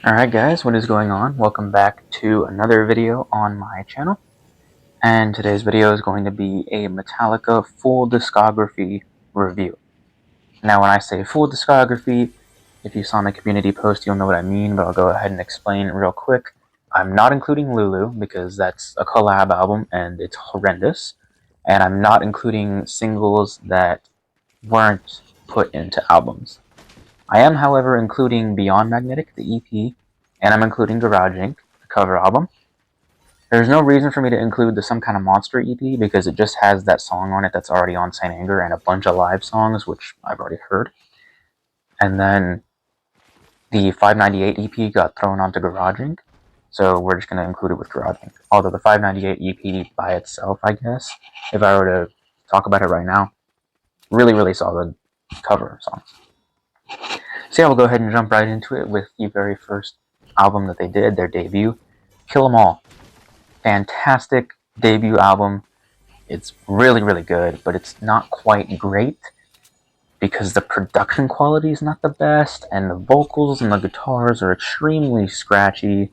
Alright guys, what is going on? Welcome back to another video on my channel. And today's video is going to be a Metallica full discography review. Now when I say full discography, if you saw my community post you'll know what I mean, but I'll go ahead and explain real quick. I'm not including Lulu because that's a collab album and it's horrendous. And I'm not including singles that weren't put into albums. I am, however, including Beyond Magnetic, the EP, and I'm including Garage Inc., the cover album. There's no reason for me to include the Some Kind of Monster EP because it just has that song on it that's already on Saint Anger and a bunch of live songs, which I've already heard. And then the 598 EP got thrown onto Garage Inc., so we're just going to include it with Garage Inc. Although the 598 EP by itself, I guess, if I were to talk about it right now, really solid cover songs. So yeah, we'll go ahead and jump right into it with the very first album that they did, their debut, Kill 'Em All. Fantastic debut album. It's really good, but it's not quite great because the production quality is not the best, and the vocals and the guitars are extremely scratchy,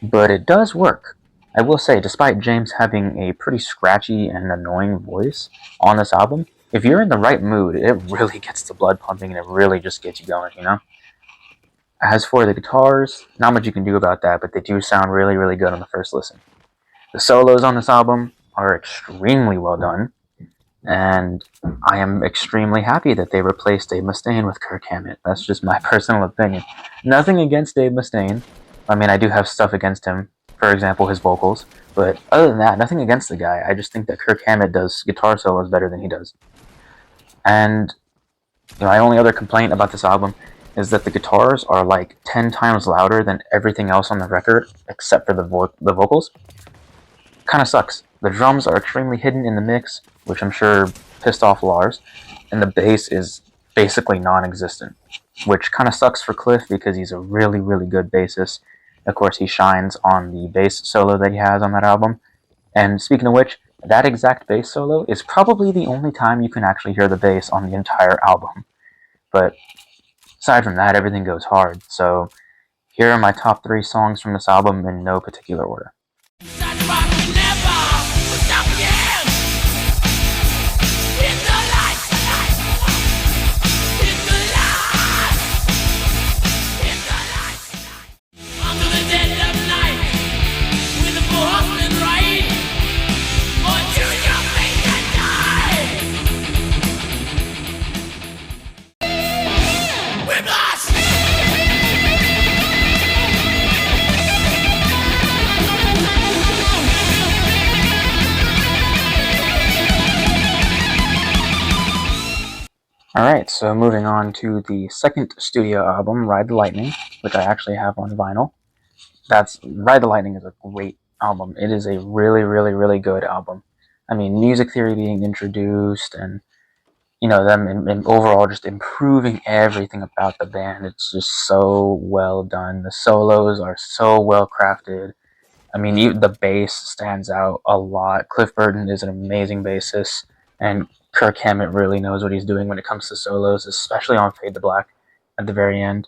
but it does work. I will say, despite James having a pretty scratchy and annoying voice on this album, if you're in the right mood, it really gets the blood pumping and it really just gets you going, you know? As for the guitars, not much you can do about that, but they do sound really good on the first listen. The solos on this album are extremely well done, and I am extremely happy that they replaced Dave Mustaine with Kirk Hammett. That's just my personal opinion. Nothing against Dave Mustaine. I mean, I do have stuff against him, for example, his vocals, but other than that, nothing against the guy. I just think that Kirk Hammett does guitar solos better than he does. And my only other complaint about this album is that the guitars are like 10 times louder than everything else on the record, except for the vocals. Kind of sucks. The drums are extremely hidden in the mix, which I'm sure pissed off Lars, and the bass is basically non-existent, which kind of sucks for Cliff because he's a really good bassist. Of course, he shines on the bass solo that he has on that album. And speaking of which, that exact bass solo is probably the only time you can actually hear the bass on the entire album. But aside from that, everything goes hard. So here are my top 3 songs from this album in no particular order. Alright, so moving on to the second studio album, Ride the Lightning, which I actually have on vinyl. Ride the Lightning is a great album. It is a really good album. I mean, music theory being introduced and, you know, them and overall just improving everything about the band. It's just so well done. The solos are so well crafted. I mean, the bass stands out a lot. Cliff Burton is an amazing bassist, and Kirk Hammett really knows what he's doing when it comes to solos, especially on Fade to Black at the very end.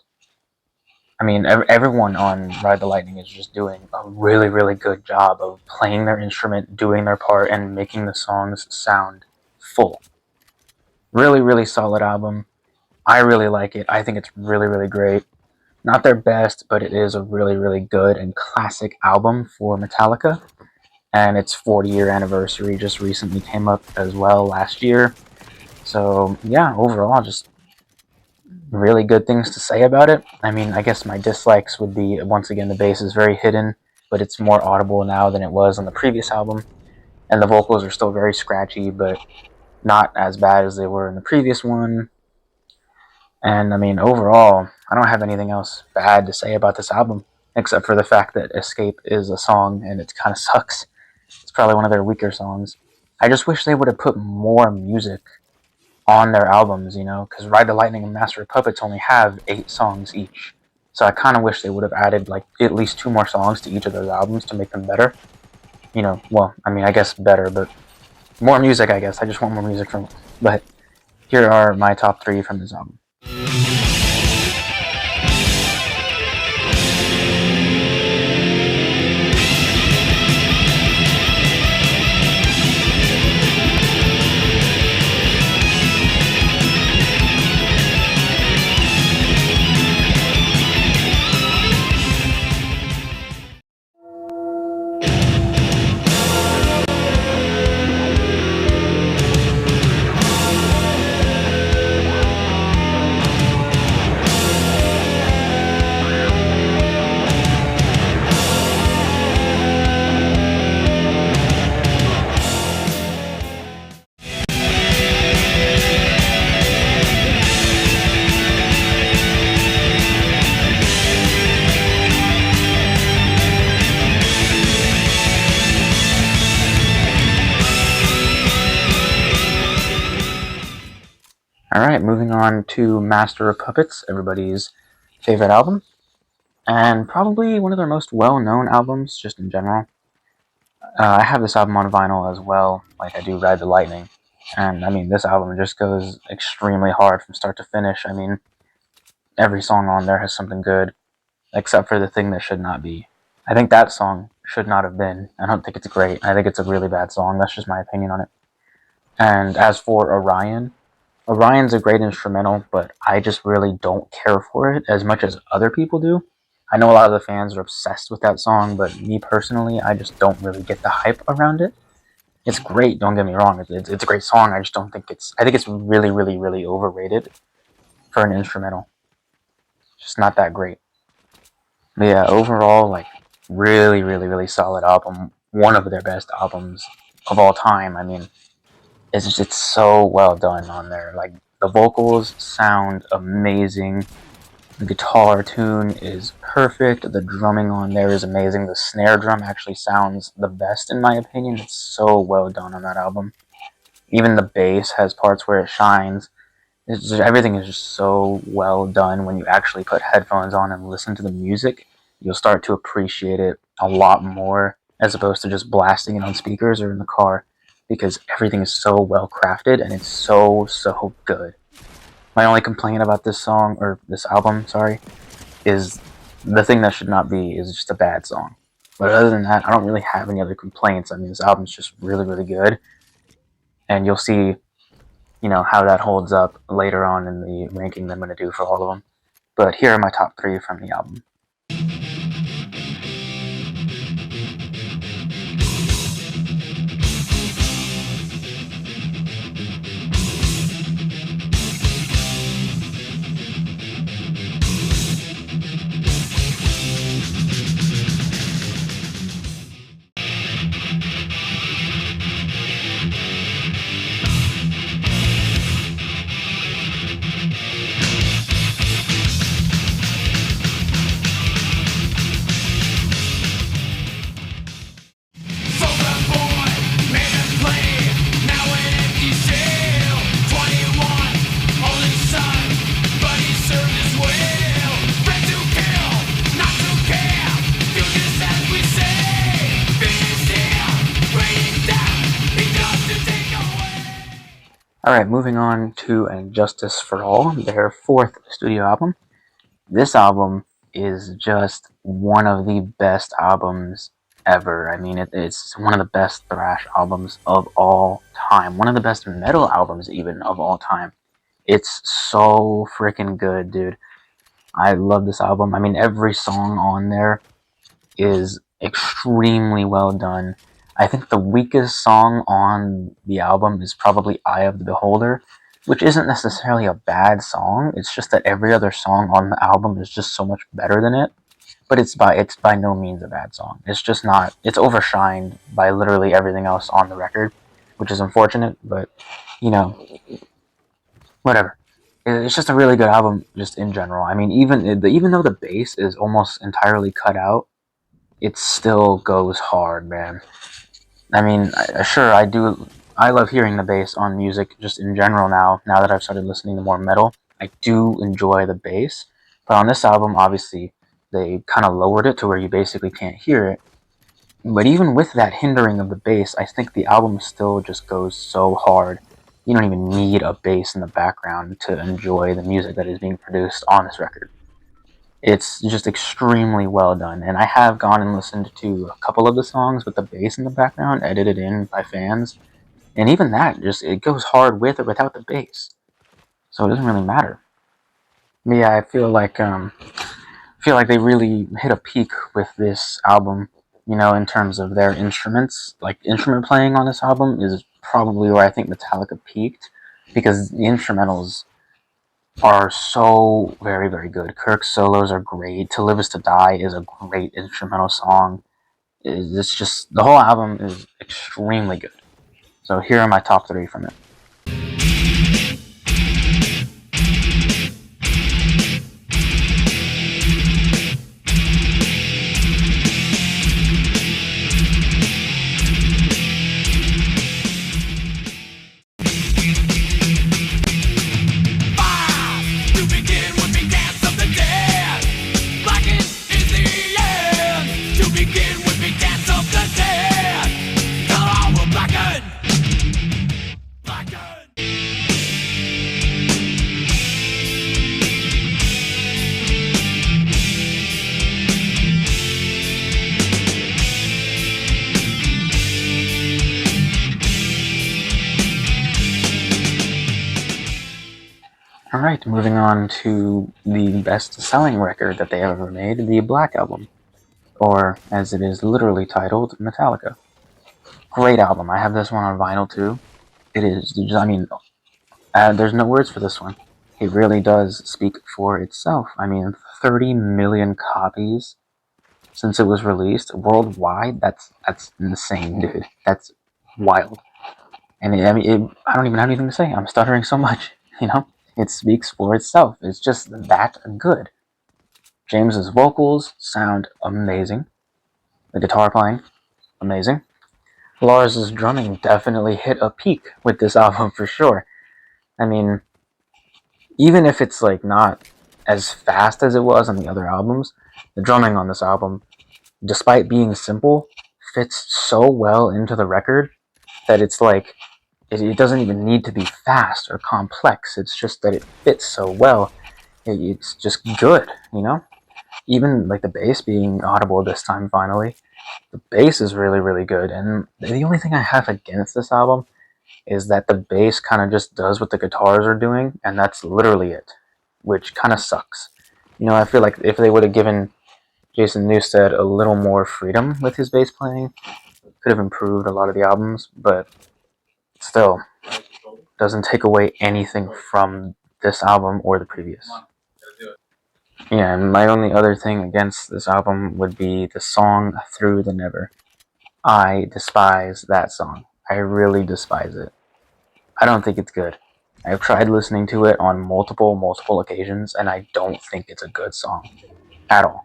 I mean, everyone on Ride the Lightning is just doing a really good job of playing their instrument, doing their part, and making the songs sound full. Really solid album. I really like it. I think it's really great. Not their best, but it is a really good and classic album for Metallica. And its 40-year anniversary just recently came up as well last year. So yeah, overall, just really good things to say about it. I mean, I guess my dislikes would be, once again, the bass is very hidden, but it's more audible now than it was on the previous album. And the vocals are still very scratchy, but not as bad as they were in the previous one. And I mean, overall, I don't have anything else bad to say about this album, except for the fact that Escape is a song and it kind of sucks. It's probably one of their weaker songs. I just wish they would have put more music on their albums, you know, because Ride the Lightning and Master of Puppets only have 8 songs each. So I kind of wish they would have added like at least 2 more songs to each of those albums to make them better. You know, well, I mean, I guess better, but more music, I guess. I just want more music from it. But here are my top 3 from this album. Alright, moving on to Master of Puppets, everybody's favorite album, and probably one of their most well-known albums, just in general. I have this album on vinyl as well, like I do Ride the Lightning, and I mean, this album just goes extremely hard from start to finish. I mean, every song on there has something good, except for The Thing That Should Not Be. I think that song should not have been. I don't think it's great. I think it's a really bad song. That's just my opinion on it. And as for Orion's a great instrumental, but I just really don't care for it as much as other people do. I know a lot of the fans are obsessed with that song, but me personally, I just don't really get the hype around it. It's great, don't get me wrong. It's a great song. I just don't think I think it's really, really, really overrated for an instrumental. It's just not that great. But yeah, overall, like, really, really, really solid album. One of their best albums of all time. I mean, it's so well done on there. Like, the vocals sound amazing. The guitar tune is perfect. The drumming on there is amazing. The snare drum actually sounds the best, in my opinion. It's so well done on that album. Even the bass has parts where it shines. Everything is just so well done. When you actually put headphones on and listen to the music, you'll start to appreciate it a lot more, as opposed to just blasting it on speakers or in the car, because everything is so well crafted and it's so good. My only complaint about this song, or this album, sorry, is The Thing That Should Not Be is just a bad song. But other than that, I don't really have any other complaints. I mean, this album's just really, really good. And you'll see, you know, how that holds up later on in the ranking that I'm going to do for all of them. But here are my top 3 from the album. Alright, moving on to And Justice for All, their 4th studio album. This album is just one of the best albums ever. I mean, it's one of the best thrash albums of all time. One of the best metal albums even of all time. It's so freaking good, dude. I love this album. I mean, every song on there is extremely well done. I think the weakest song on the album is probably Eye of the Beholder, which isn't necessarily a bad song. It's just that every other song on the album is just so much better than it. But it's by no means a bad song. It's just not. It's overshined by literally everything else on the record, which is unfortunate. But you know, whatever. It's just a really good album, just in general. I mean, even though the bass is almost entirely cut out, it still goes hard, man. I mean, sure, I love hearing the bass on music just in general now that I've started listening to more metal. I do enjoy the bass, but on this album, obviously, they kind of lowered it to where you basically can't hear it. But even with that hindering of the bass, I think the album still just goes so hard. You don't even need a bass in the background to enjoy the music that is being produced on this record. It's just extremely well done, and I have gone and listened to a couple of the songs with the bass in the background, edited in by fans, and even that, it goes hard with or without the bass, so it doesn't really matter. But yeah, I feel like they really hit a peak with this album, you know, in terms of their instruments. Like, instrument playing on this album is probably where I think Metallica peaked, because the instrumentals are so very, very good. Kirk's solos are great. To Live Is To Die is a great instrumental song. It's just, the whole album is extremely good. So here are my top 3 from it. Alright, moving on to the best-selling record that they ever made, the Black Album, or as it is literally titled, Metallica. Great album. I have this one on vinyl too. It is, I mean, there's no words for this one. It really does speak for itself. I mean, 30 million copies since it was released worldwide. That's insane, dude. That's wild. And I don't even have anything to say. I'm stuttering so much, you know? It speaks for itself. It's just that good. James's vocals sound amazing. The guitar playing, amazing. Lars's drumming definitely hit a peak with this album for sure. I mean, even if it's like not as fast as it was on the other albums, the drumming on this album, despite being simple, fits so well into the record that it's like it doesn't even need to be fast or complex. It's just that it fits so well. It's just good, you know? Even like the bass being audible this time finally. The bass is really, really good. And the only thing I have against this album is that the bass kind of just does what the guitars are doing, and that's literally it, which kind of sucks. You know, I feel like if they would have given Jason Newsted a little more freedom with his bass playing, could have improved a lot of the albums, but still doesn't take away anything from this album or the previous. Yeah, and my only other thing against this album would be the song Through the Never. I despise that song. I really despise it. I don't think it's good. I've tried listening to it on multiple occasions, and I don't think it's a good song at all.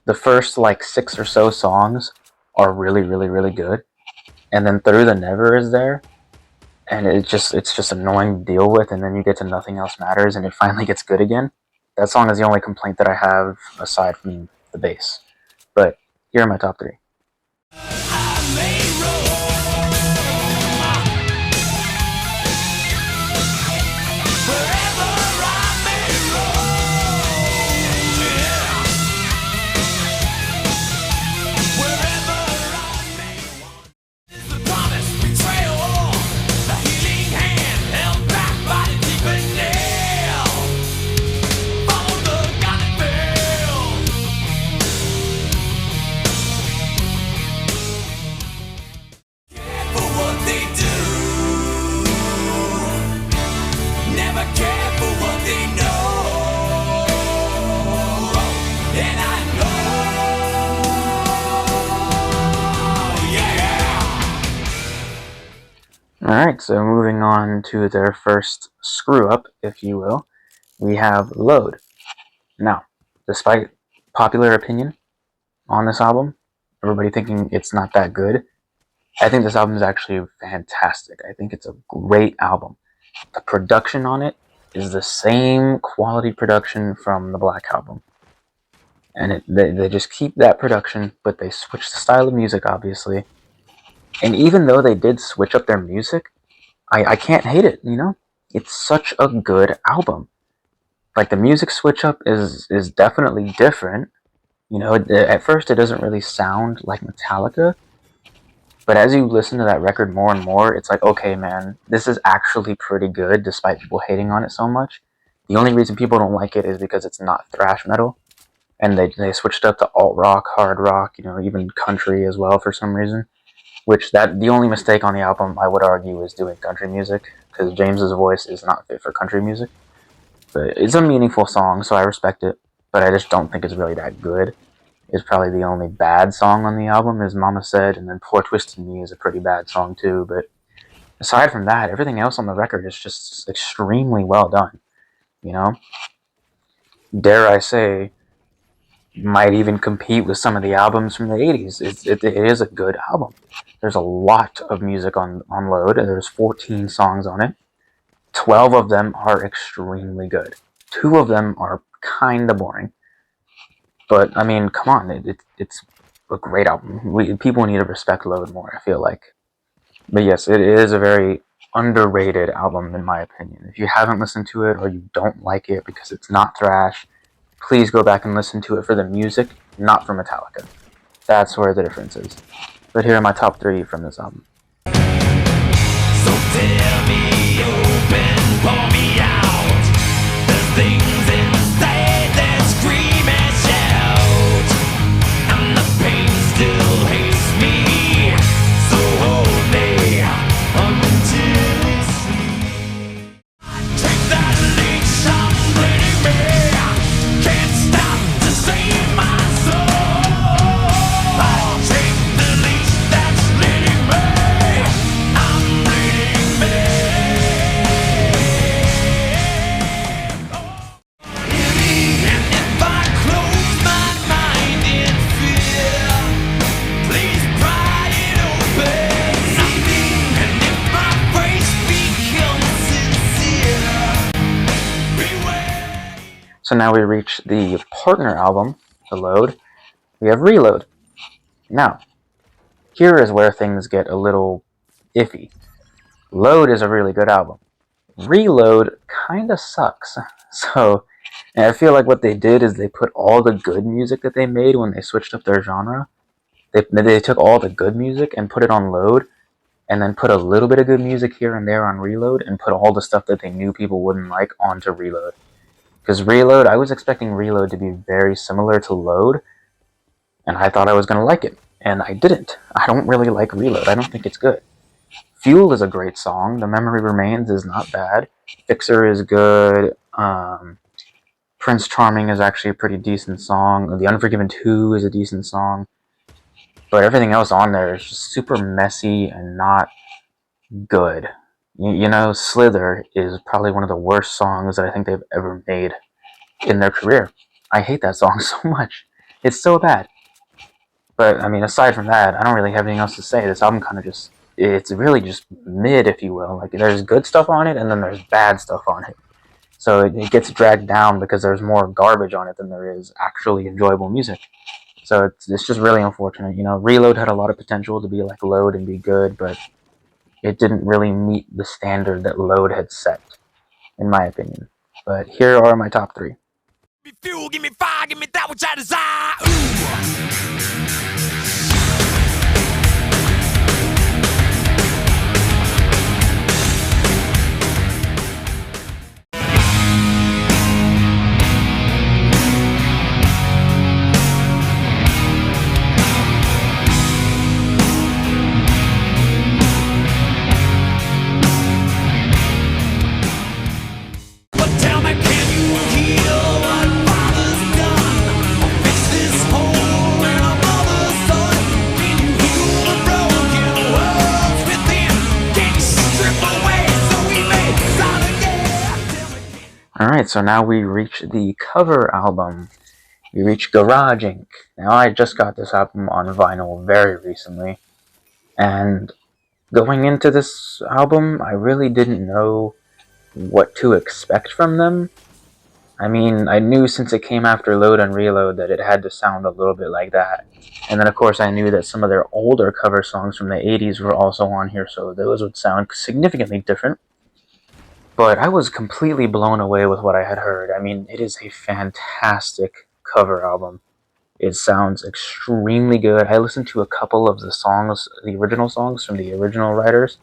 The first like 6 or so songs are really, really, really good, and then Through the Never is there, and it's just annoying to deal with, and then you get to Nothing Else Matters, and it finally gets good again. That song is the only complaint that I have aside from the bass. But here are my top 3. Alright, so moving on to their first screw-up, if you will, we have Load. Now, despite popular opinion on this album, everybody thinking it's not that good, I think this album is actually fantastic. I think it's a great album. The production on it is the same quality production from the Black Album. And they just keep that production, but they switch the style of music, obviously. And even though they did switch up their music, I can't hate it, you know? It's such a good album. Like, the music switch up is definitely different. You know, at first it doesn't really sound like Metallica, but as you listen to that record more and more, it's like, okay, man, this is actually pretty good, despite people hating on it so much. The only reason people don't like it is because it's not thrash metal, and they switched up to alt-rock, hard rock, you know, even country as well for some reason. Which, the only mistake on the album, I would argue, is doing country music, because James's voice is not fit for country music. But it's a meaningful song, so I respect it, but I just don't think it's really that good. It's probably the only bad song on the album, as Mama Said, and then Poor Twisted Me is a pretty bad song too, but aside from that, everything else on the record is just extremely well done, you know? Dare I say, might even compete with some of the albums from the 80s. It is a good album. There's a lot of music on Load. There's 14 songs on it. 12 of them are extremely good. 2 of them are kind of boring. But, I mean, come on. It's a great album. People need to respect Load more, I feel like. But yes, it is a very underrated album, in my opinion. If you haven't listened to it or you don't like it because it's not thrash, please go back and listen to it for the music, not for Metallica. That's where the difference is. But here are my top 3 from this album. So tear me open, pour me out. So now we reach the partner album, the Load. We have Reload. Now, here is where things get a little iffy. Load is a really good album. Reload kinda sucks. So, and I feel like what they did is they put all the good music that they made when they switched up their genre. They took all the good music and put it on Load, and then put a little bit of good music here and there on Reload, and put all the stuff that they knew people wouldn't like onto Reload. Because Reload, I was expecting Reload to be very similar to Load, and I thought I was going to like it, and I didn't. I don't really like Reload. I don't think it's good. Fuel is a great song. The Memory Remains is not bad. Fixer is good. Prince Charming is actually a pretty decent song. The Unforgiven 2 is a decent song. But everything else on there is just super messy and not good. You know, Slither is probably one of the worst songs that I think they've ever made in their career. I hate that song so much. It's so bad. But, I mean, aside from that, I don't really have anything else to say. This album kind of just, it's really just mid, if you will. Like, there's good stuff on it, and then there's bad stuff on it. So it gets dragged down because there's more garbage on it than there is actually enjoyable music. So it's just really unfortunate. You know, Reload had a lot of potential to be like Load and be good, but it didn't really meet the standard that Load had set, in my opinion. But here are my top 3. Give me fuel, give me fire, give me that which I desire. Ooh. Alright, so now we reach the cover album. We reach Garage Inc. Now, I just got this album on vinyl very recently, and going into this album, I really didn't know what to expect from them. I mean, I knew since it came after Load and Reload that it had to sound a little bit like that. And then, of course, I knew that some of their older cover songs from the 80s were also on here, so those would sound significantly different. But I was completely blown away with what I had heard. I mean, it is a fantastic cover album. It sounds extremely good. I listened to a couple of the songs, the original songs from the original writers,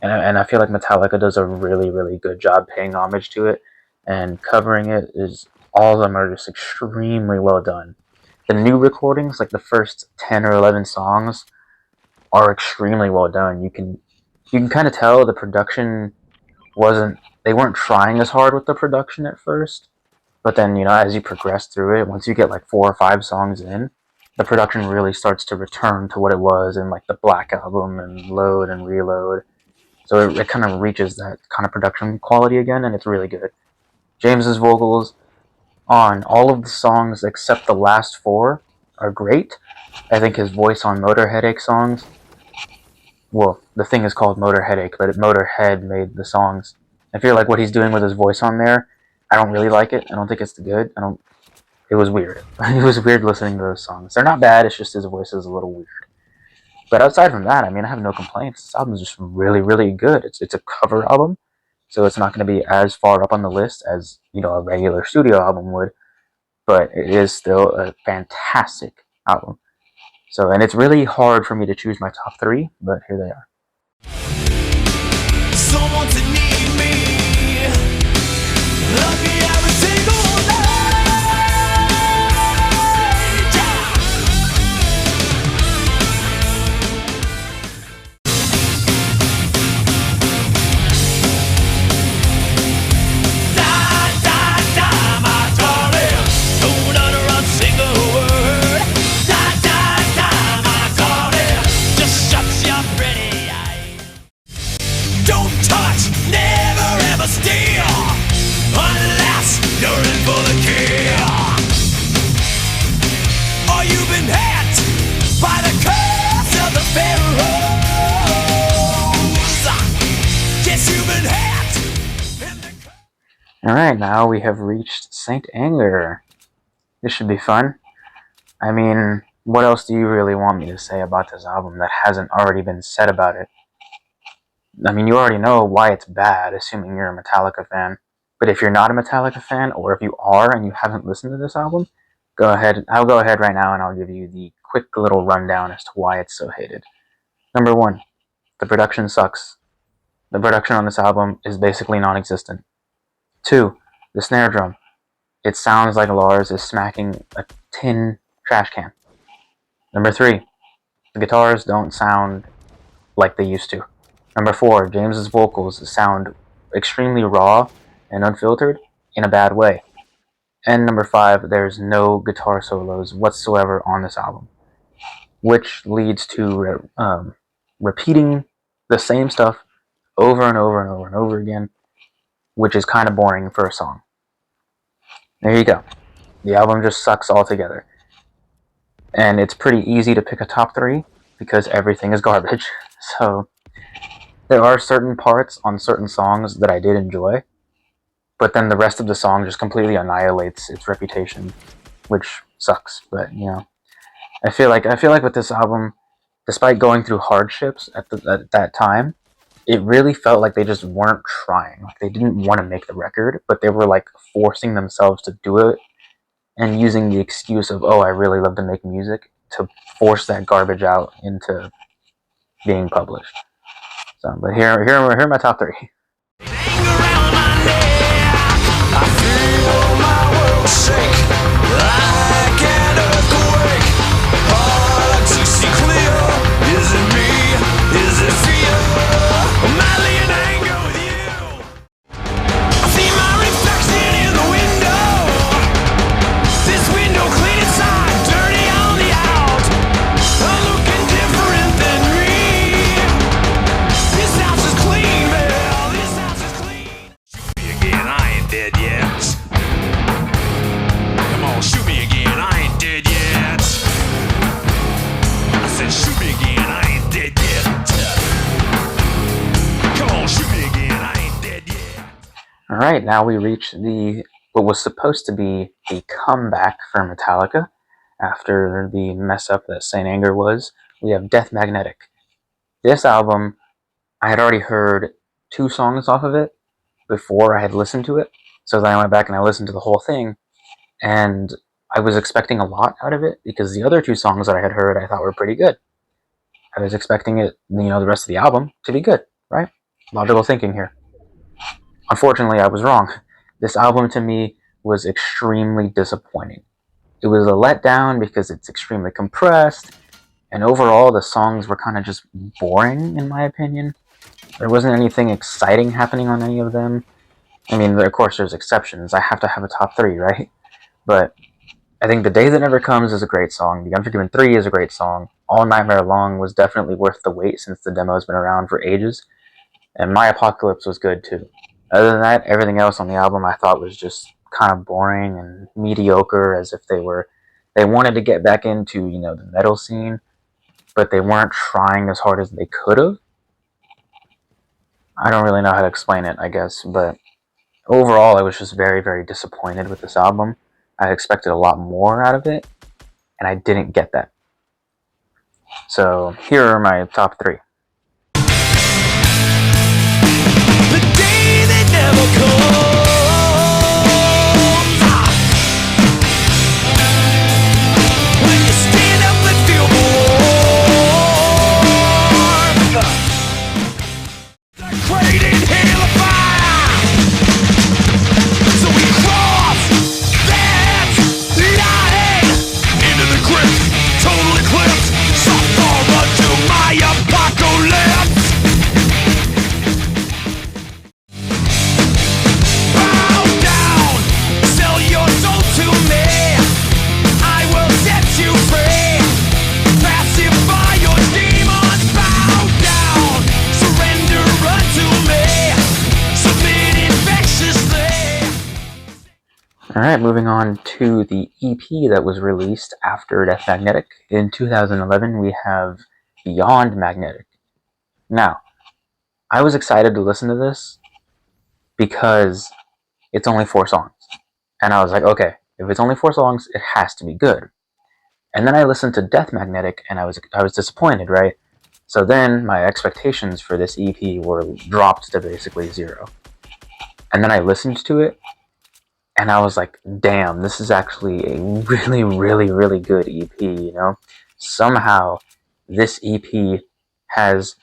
and I feel like Metallica does a really, really good job paying homage to it, and covering it is, all of them are just extremely well done. The new recordings, like the first 10 or 11 songs, are extremely well done. You can kind of tell the production they weren't trying as hard with the production at first, but then, you know, as you progress through it, once you get like 4 or 5 songs in, the production really starts to return to what it was in like the Black Album and Load and Reload. So it kind of reaches that kind of production quality again, and it's really good. James's vocals on all of the songs except the last 4 are great. I think his voice on Motor Headache songs, well, the thing is called Motor Headache, but Motorhead made the songs. I feel like what he's doing with his voice on there, I don't really like it. I don't think it's good. It was weird. It was weird listening to those songs. They're not bad, it's just his voice is a little weird. But outside from that, I mean, I have no complaints. This album is just really, really good. It's a cover album, so it's not going to be as far up on the list as, you know, a regular studio album would, but it is still a fantastic album. So, and it's really hard for me to choose my top 3, but here they are. Someone to need me, love me every single night. Die, die, die, my darling, don't utter a single word. Die, die, die, my darling, just shut your pretty Alright, now we have reached Saint Anger. This should be fun. I mean, what else do you really want me to say about this album that hasn't already been said about it? I mean, you already know why it's bad, assuming you're a Metallica fan. But if you're not a Metallica fan, or if you are and you haven't listened to this album, go ahead. I'll go ahead right now and I'll give you the quick little rundown as to why it's so hated. Number one, the production sucks. The production on this album is basically non-existent. 2, the snare drum. It sounds like Lars is smacking a tin trash can. Number 3, the guitars don't sound like they used to. Number 4, James's vocals sound extremely raw and unfiltered in a bad way. And number 5, there's no guitar solos whatsoever on this album, which leads to repeating the same stuff over and over and over and over again, which is kind of boring for a song. There you go. The album just sucks altogether. And it's pretty easy to pick a top 3 because everything is garbage. So there are certain parts on certain songs that I did enjoy, but then the rest of the song just completely annihilates its reputation, which sucks. But you know, I feel like with this album, despite going through hardships at that time, it really felt like they just weren't trying. Like they didn't want to make the record, but they were like forcing themselves to do it and using the excuse of, oh, I really love to make music, to force that garbage out into being published. So, but here are my top 3. Alright, now we reach what was supposed to be a comeback for Metallica after the mess up that Saint Anger was. We have Death Magnetic. This album, I had already heard 2 songs off of it before I had listened to it, so then I went back and I listened to the whole thing, and I was expecting a lot out of it because the other 2 songs that I had heard I thought were pretty good. I was expecting it, the rest of the album to be good, right? Logical thinking here. Unfortunately, I was wrong. This album to me was extremely disappointing. It was a letdown because it's extremely compressed, and overall the songs were kind of just boring in my opinion. There wasn't anything exciting happening on any of them. I mean, of course there's exceptions. I have to have a top 3, right? But I think The Day That Never Comes is a great song. The Unforgiven 3 is a great song. All Nightmare Long was definitely worth the wait since the demo's been around for ages. And My Apocalypse was good too. Other than that, everything else on the album I thought was just kind of boring and mediocre, as if they wanted to get back into, the metal scene, but they weren't trying as hard as they could have. I don't really know how to explain it, I guess, but overall I was just very, very disappointed with this album. I expected a lot more out of it, and I didn't get that. So here are my top 3. The day that never comes. When you stand up and feel warm. The crate inhale of fire. So we cross that line into the crypt. Total eclipse. So far unto my apocalypse. Alright, moving on to the EP that was released after Death Magnetic. In 2011, we have Beyond Magnetic. Now, I was excited to listen to this because it's only 4 songs. And I was like, okay, if it's only 4 songs, it has to be good. And then I listened to Death Magnetic, and I was disappointed, right? So then my expectations for this EP were dropped to basically 0. And then I listened to it, and I was like, damn, this is actually a really, really, really good EP, you know? Somehow, this EP has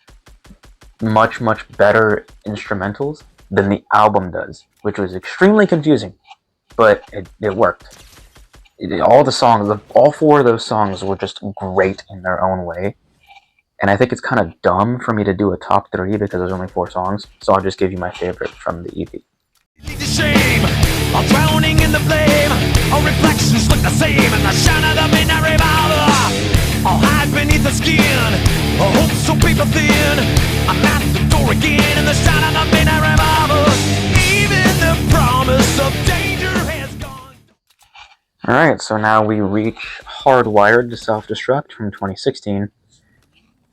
much, much better instrumentals than the album does, which was extremely confusing, but it worked. All the songs, all 4 of those songs were just great in their own way. And I think it's kind of dumb for me to do a top 3 because there's only 4 songs, so I'll just give you my favorite from the EP. The shame, I'm drowning in the flame. Our reflections look the same in the shine of the midnight revolver. I'll hide beneath the skin, a hope so paper thin. I'm at the door again in the shine of the midnight revolver. Even the promise of danger has gone. Alright, so now we reach Hardwired to Self-Destruct from 2016.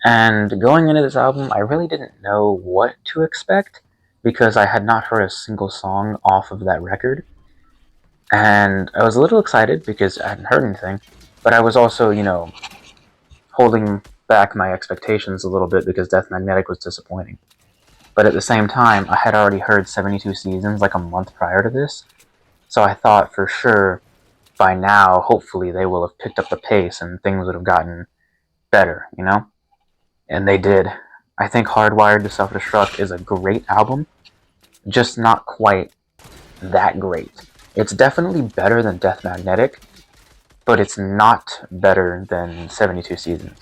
And going into this album, I really didn't know what to expect because I had not heard a single song off of that record. And I was a little excited because I hadn't heard anything, but I was also, you know, holding back my expectations a little bit because Death Magnetic was disappointing. But at the same time, I had already heard 72 Seasons like a month prior to this, so I thought for sure by now, hopefully, they will have picked up the pace and things would have gotten better, you know? And they did. I think Hardwired to Self-Destruct is a great album, just not quite that great. It's definitely better than Death Magnetic, but it's not better than 72 Seasons.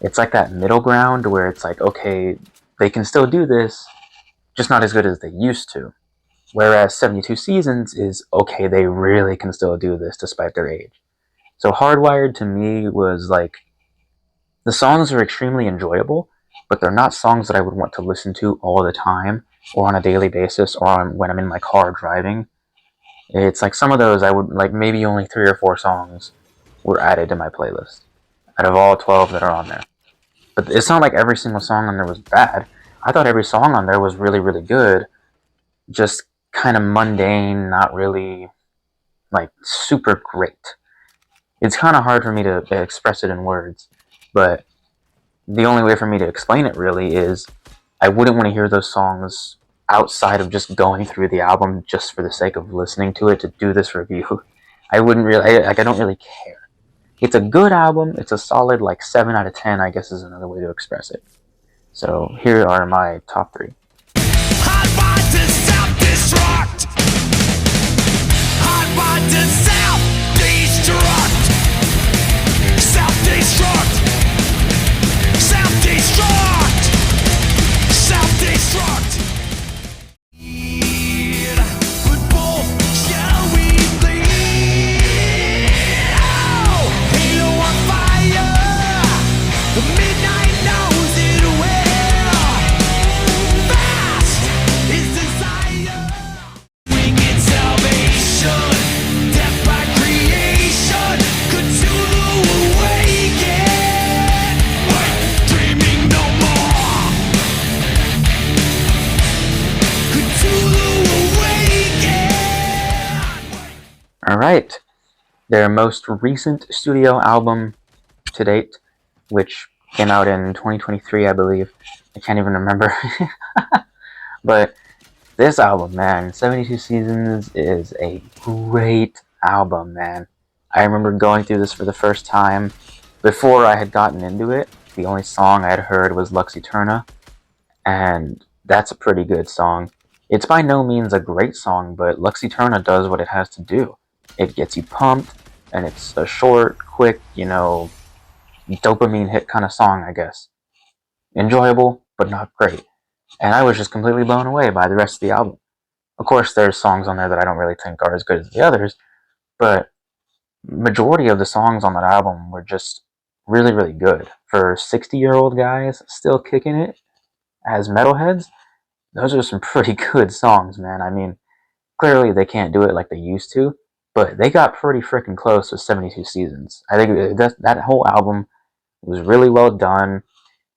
It's like that middle ground where it's like, okay, they can still do this, just not as good as they used to. Whereas 72 Seasons is, okay, they really can still do this despite their age. So Hardwired to me was like, the songs are extremely enjoyable, but they're not songs that I would want to listen to all the time, or on a daily basis, or when I'm in my car driving. It's like some of those I would, like maybe only 3 or 4 songs were added to my playlist, out of all 12 that are on there. But it's not like every single song on there was bad. I thought every song on there was really, really good, just kind of mundane, not really, like, super great. It's kind of hard for me to express it in words, but the only way for me to explain it really is I wouldn't want to hear those songs outside of just going through the album just for the sake of listening to it to do this review. I wouldn't really, I don't really care. It's a good album. It's a solid, like, 7 out of 10, I guess is another way to express it. So here are my top 3. Hardwired to self-destruct. Hardwired to self-destruct. Self-destruct. Self-destruct. Self-destruct. But both shall we bleed. Oh, halo on fire. The midnight knows it well. Fast is desire. Wicked salvation. Death by creation. Cthulhu awaken. Dreaming no more. Cthulhu awaken. Alright, their most recent studio album to date, which came out in 2023, I believe. I can't even remember. But this album, man, 72 Seasons is a great album, man. I remember going through this for the first time. Before I had gotten into it, the only song I had heard was Lux Eterna, and that's a pretty good song. It's by no means a great song, but Lux Eterna does what it has to do. It gets you pumped, and it's a short, quick, you know, dopamine hit kind of song, I guess. Enjoyable, but not great. And I was just completely blown away by the rest of the album. Of course, there's songs on there that I don't really think are as good as the others, but majority of the songs on that album were just really, really good. For 60-year-old guys still kicking it as metalheads, those are some pretty good songs, man. I mean, clearly they can't do it like they used to, but they got pretty freaking close with 72 Seasons. I think that whole album was really well done.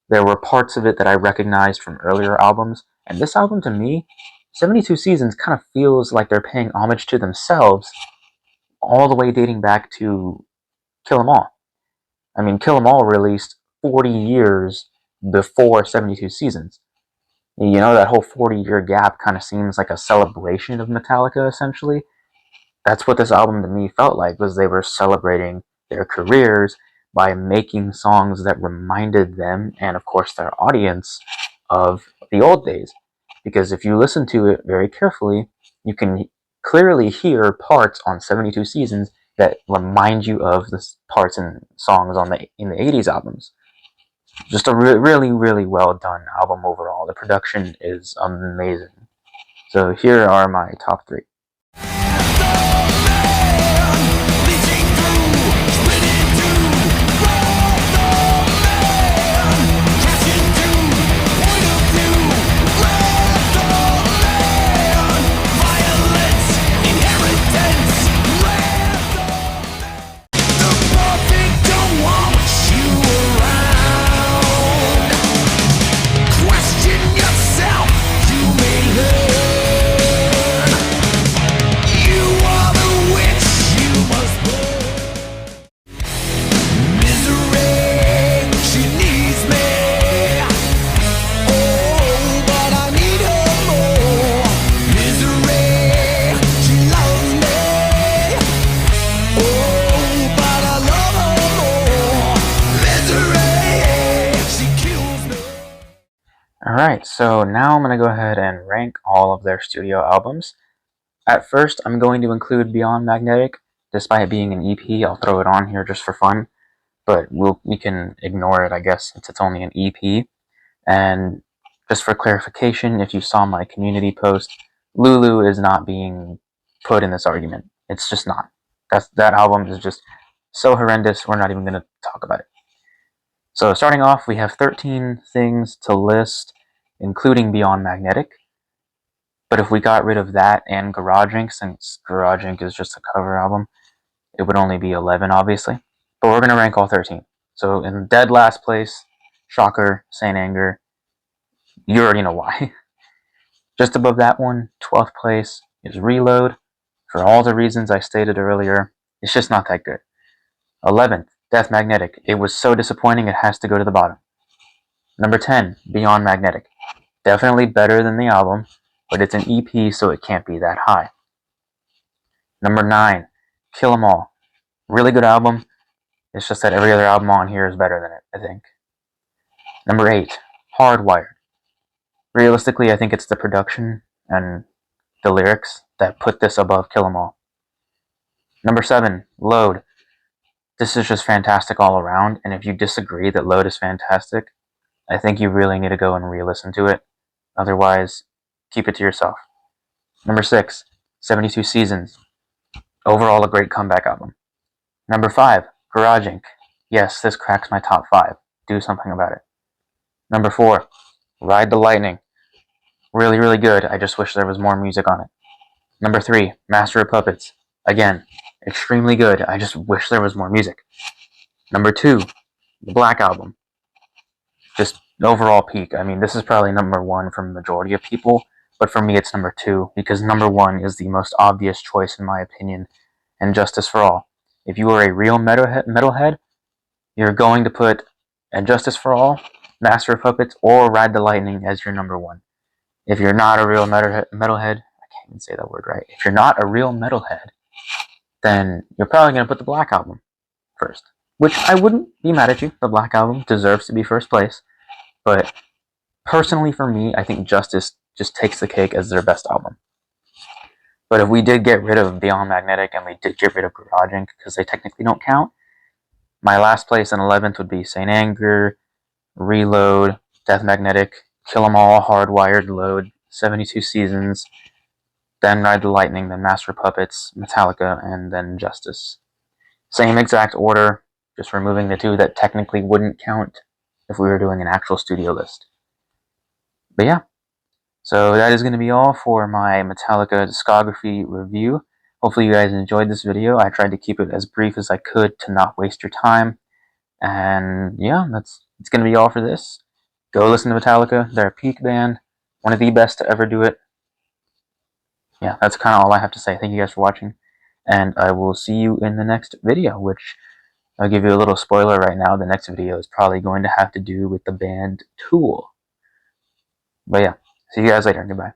There were parts of it that I recognized from earlier albums, and this album to me 72 Seasons kind of feels like they're paying homage to themselves, all the way dating back to Kill 'Em All. I mean, Kill 'Em All released 40 years before 72 Seasons. You know, that whole 40-year gap kind of seems like a celebration of Metallica, essentially. That's what this album to me felt like, was they were celebrating their careers by making songs that reminded them, and of course their audience, of the old days. Because if you listen to it very carefully, you can clearly hear parts on 72 Seasons that remind you of the parts and songs in the 80s albums. Just a really, really well done album overall. The production is amazing. So here are my top 3. Alright, so now I'm going to go ahead and rank all of their studio albums. At first, I'm going to include Beyond Magnetic. Despite it being an EP, I'll throw it on here just for fun. But we can ignore it, I guess, since it's only an EP. And just for clarification, if you saw my community post, Lulu is not being put in this argument. It's just not. That album is just so horrendous, we're not even going to talk about it. So starting off, we have 13 things to list, including Beyond Magnetic. But if we got rid of that and Garage Inc., since Garage Inc. is just a cover album, it would only be 11, obviously. But we're going to rank all 13. So in dead last place, shocker, Saint Anger. You already know why. Just above that one, 12th place, is Reload. For all the reasons I stated earlier, it's just not that good. 11th, Death Magnetic. It was so disappointing it has to go to the bottom. Number 10, Beyond Magnetic. Definitely better than the album, but it's an EP, so it can't be that high. Number 9, Kill 'Em All. Really good album. It's just that every other album on here is better than it, I think. Number 8, Hardwired. Realistically, I think it's the production and the lyrics that put this above Kill 'Em All. Number 7, Load. This is just fantastic all around, and if you disagree that Load is fantastic, I think you really need to go and re-listen to it. Otherwise, keep it to yourself. Number 6, 72 Seasons. Overall, a great comeback album. Number 5, Garage Inc. Yes, this cracks my top 5. Do something about it. Number 4, Ride the Lightning. Really, really good. I just wish there was more music on it. Number 3, Master of Puppets. Again, extremely good. I just wish there was more music. Number 2, the Black Album. Just overall peak. I mean, this is probably number 1 for the majority of people, but for me it's number 2, because number 1 is the most obvious choice in my opinion, and Justice for All. If you are a real metalhead, you're going to put And Justice for All, Master of Puppets, or Ride the Lightning as your number 1. If you're not a real metalhead, I can't even say that word right. If you're not a real metalhead, then you're probably going to put the Black Album first. Which I wouldn't be mad at you. The Black Album deserves to be first place. But personally for me, I think Justice just takes the cake as their best album. But if we did get rid of Beyond Magnetic and we did get rid of Garage Inc., because they technically don't count, my last place in 11th would be Saint Anger, Reload, Death Magnetic, Kill 'Em All, Hardwired, Load, 72 Seasons, then Ride the Lightning, then Master of Puppets, Metallica, and then Justice. Same exact order, just removing the 2 that technically wouldn't count if we were doing an actual studio list. But yeah, so that is going to be all for my Metallica discography review. Hopefully you guys enjoyed this video. I tried to keep it as brief as I could to not waste your time. And yeah, it's going to be all for this. Go listen to Metallica. They're a peak band, one of the best to ever do it. yeah, that's kind of all I have to say. Thank you guys for watching, and I will see you in the next video, which I'll give you a little spoiler right now. The next video is probably going to have to do with the band Tool. But yeah, see you guys later. Goodbye.